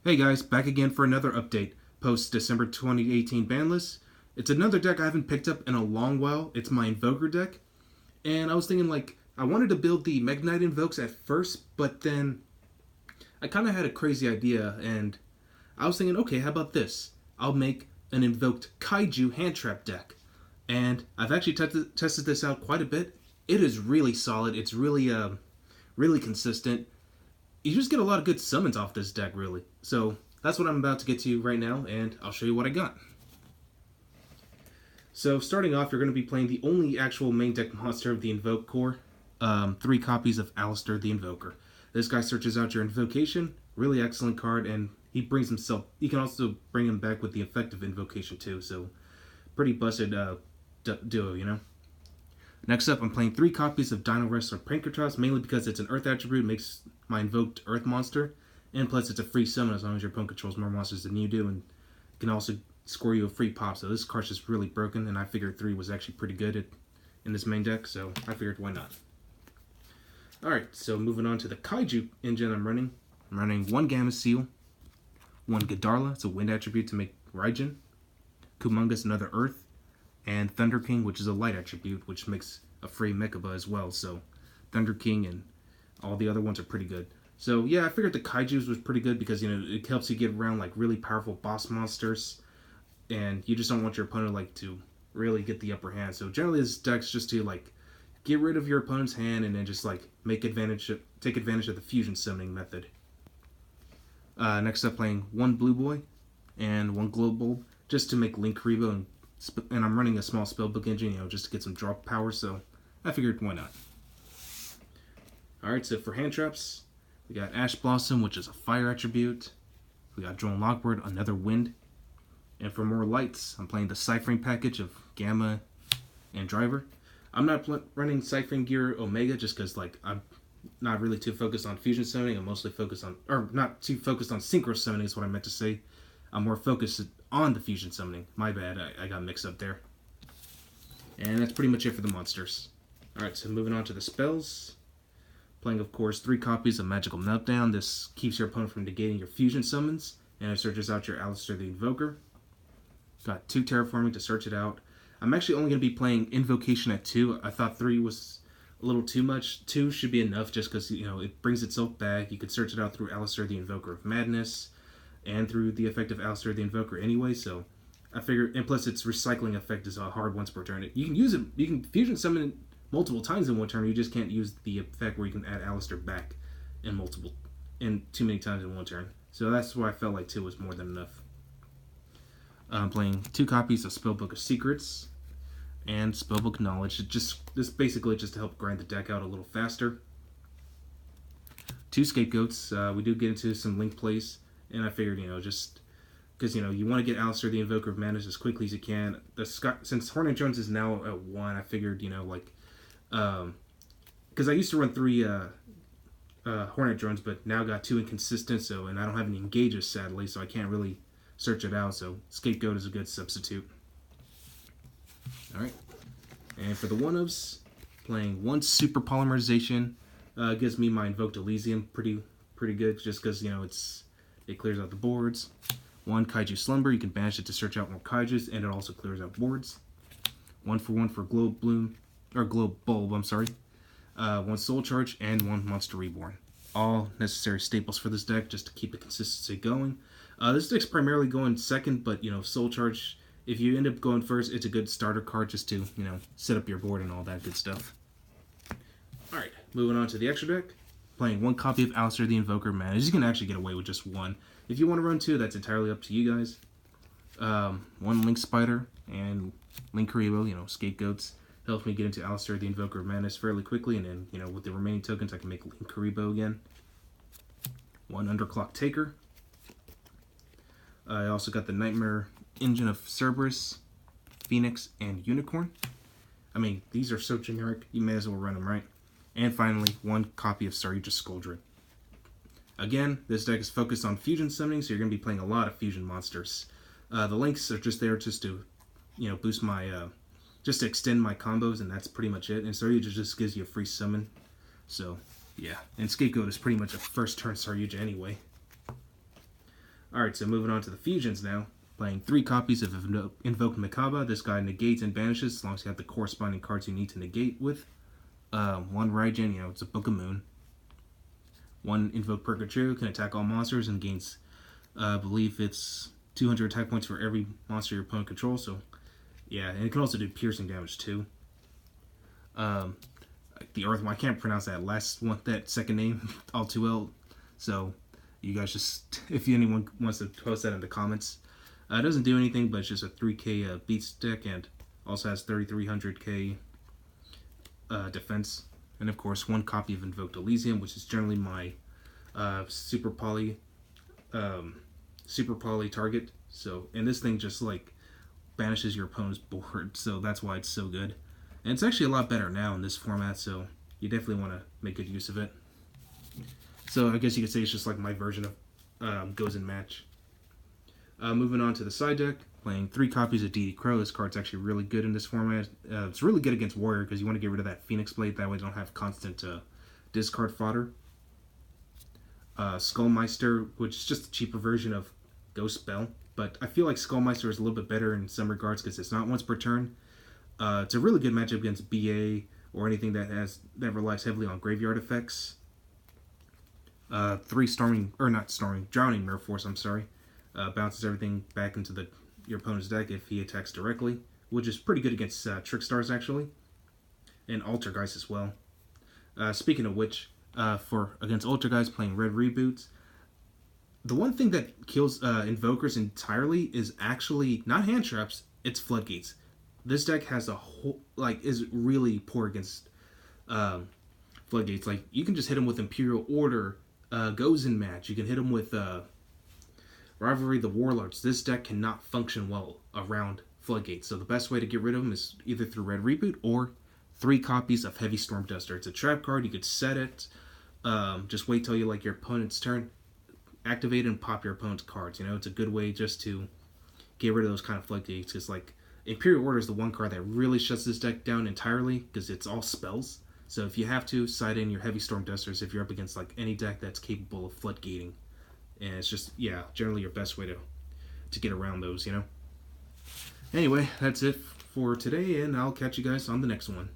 Hey guys, back again for another update, post December 2018 ban list. It's another deck I haven't picked up in a long while. It's my Invoker deck. And I was thinking, I wanted to build the Meek-Knight Invokes at first, but then I kind of had a crazy idea, and I was thinking, okay, how about this? I'll make an Invoked Kaiju Handtrap deck. And I've actually tested this out quite a bit. It is really solid. It's really consistent. You just get a lot of good summons off this deck, really. So that's what I'm about to get to right now, and I'll show you what I got. So starting off, you're going to be playing the only actual main deck monster of the Invoke core. 3 copies of Alistair the Invoker. This guy searches out your invocation. Really excellent card, and he brings himself. You can also bring him back with the effective invocation too. So pretty busted duo, you know. Next up, I'm playing 3 copies of Dino Wrestler Pankratos, mainly because it's an Earth attribute, makes my invoked Earth monster, and plus it's a free summon as long as your opponent controls more monsters than you do, and can also score you a free pop. So this card's just really broken, and I figured 3 was actually pretty good in this main deck, so I figured why not. Alright, so moving on to the Kaiju engine I'm running. I'm running 1 Gamma Seal, 1 Godarla, it's a wind attribute to make Raijin, Kumongus, another Earth, and Thunder King, which is a light attribute, which makes a free Mechaba as well. So Thunder King and all the other ones are pretty good. So yeah, I figured the Kaijus was pretty good because, you know, it helps you get around like really powerful boss monsters, and you just don't want your opponent to really get the upper hand. So generally this deck's just to get rid of your opponent's hand and then just take advantage of the fusion summoning method. Next up, playing 1 Blue Boy and 1 Glow Bulb just to make Link Karibo, and I'm running a small spellbook engine, just to get some drop power, so I figured why not. Alright, so for hand traps, we got Ash Blossom, which is a fire attribute. We got Drone Lockbird, another wind. And for more lights, I'm playing the Ciphering package of Gamma and Driver. I'm not running Ciphering Gear Omega just because I'm not really too focused on fusion summoning. I'm mostly focused on, or not too focused on synchro summoning is what I meant to say. I'm more focused on the fusion summoning. My bad, I got mixed up there. And that's pretty much it for the monsters. Alright, so moving on to the spells. Playing, of course, 3 copies of Magical Meltdown. This keeps your opponent from negating your fusion summons, and it searches out your Alistair the Invoker. Got 2 Terraforming to search it out. I'm actually only going to be playing Invocation at 2. I thought 3 was a little too much. 2 should be enough just because, it brings itself back. You could search it out through Alistair the Invoker of Madness and through the effect of Alistair the Invoker anyway, so I figured, and plus its recycling effect is hard once per turn. You can use it, you can fusion summon it multiple times in one turn, you just can't use the effect where you can add Alistair back in too many times in one turn. So that's why I felt like 2 was more than enough. I'm playing 2 copies of Spellbook of Secrets and Spellbook Knowledge. This basically just to help grind the deck out a little faster. 2 Scapegoats. We do get into some link plays, and I figured, just because, you want to get Alistair the Invoker of Madness as quickly as you can. Since Hornet Jones is now at 1, I figured, because I used to run 3 Hornet Drones, but now got 2 inconsistent, and I don't have any engages, sadly, so I can't really search it out, so Scapegoat is a good substitute. Alright, and for the 1-ofs, playing 1 Super Polymerization, gives me my Invoked Elysium pretty good, just because, it clears out the boards. 1 Kaiju Slumber, you can banish it to search out more Kaijus, and it also clears out boards. 1 for Glow Bulb, I'm sorry. 1 Soul Charge, and 1 Monster Reborn. All necessary staples for this deck, just to keep the consistency going. This deck's primarily going second, but, Soul Charge, if you end up going first, it's a good starter card just to, set up your board and all that good stuff. Alright, moving on to the extra deck. Playing 1 copy of Alistair the Invoker Madness. You can actually get away with just 1. If you want to run 2, that's entirely up to you guys. 1 Link Spider and Link Karibo, Scapegoats. Helps me get into Alistair the Invoker of Madness fairly quickly, and then, with the remaining tokens, I can make Link Karibo again. 1 Underclock Taker. I also got the Nightmare Engine of Cerberus, Phoenix, and Unicorn. I mean, these are so generic, you may as well run them, right? And finally, 1 copy of Saryuja Skuldred. Again, this deck is focused on fusion summoning, so you're going to be playing a lot of fusion monsters. The links are just there just to, boost my, just to extend my combos, and that's pretty much it. And Saryuja just gives you a free summon. So, yeah. And Scapegoat is pretty much a first turn Saryuja anyway. Alright, so moving on to the fusions now. Playing 3 copies of Invoked Mikaba. This guy negates and banishes as long as you have the corresponding cards you need to negate with. 1 Raijin, it's a Book of Moon. 1 Invoke Purgatru, can attack all monsters and gains, I believe it's 200 attack points for every monster your opponent controls. So, yeah, and it can also do piercing damage too. The Earth one, I can't pronounce that last one, that second name, all too well. So, you guys just, if anyone wants to post that in the comments. It doesn't do anything, but it's just a 3k beats deck and also has 3300k defense. And of course, 1 copy of Invoked Elysium, which is generally my super poly target. So, and this thing just like banishes your opponent's board, so that's why it's so good. And it's actually a lot better now in this format, so you definitely want to make good use of it. So I guess you could say it's just like my version of Goes in Match. Moving on to the side deck, playing 3 copies of DD Crow. This card's actually really good in this format. It's really good against Warrior because you want to get rid of that Phoenix Blade. That way you don't have constant discard fodder. Skullmeister, which is just a cheaper version of Ghost Bell. But I feel like Skullmeister is a little bit better in some regards because it's not once per turn. It's a really good matchup against BA or anything that relies heavily on graveyard effects. 3 Drowning Mirror Force, I'm sorry. Bounces everything back into your opponent's deck if he attacks directly, which is pretty good against Trickstars actually, and Altergeist as well. Speaking of which, against Altergeist playing Red Reboots, the one thing that kills Invokers entirely is actually not hand traps, it's Floodgates. This deck has is really poor against Floodgates. Like, you can just hit him with Imperial Order, Goes in Match. You can hit him with Rivalry the Warlords. This deck cannot function well around Floodgates. So the best way to get rid of them is either through Red Reboot or 3 copies of Heavy Storm Duster. It's a trap card. You could set it. Just wait till you like your opponent's turn. Activate it and pop your opponent's cards. It's a good way just to get rid of those kind of Floodgates. Because like Imperial Order is the one card that really shuts this deck down entirely because it's all spells. So if you have to, side in your Heavy Storm Dusters if you're up against like any deck that's capable of floodgating. And it's just, generally your best way to get around those, Anyway, that's it for today, and I'll catch you guys on the next one.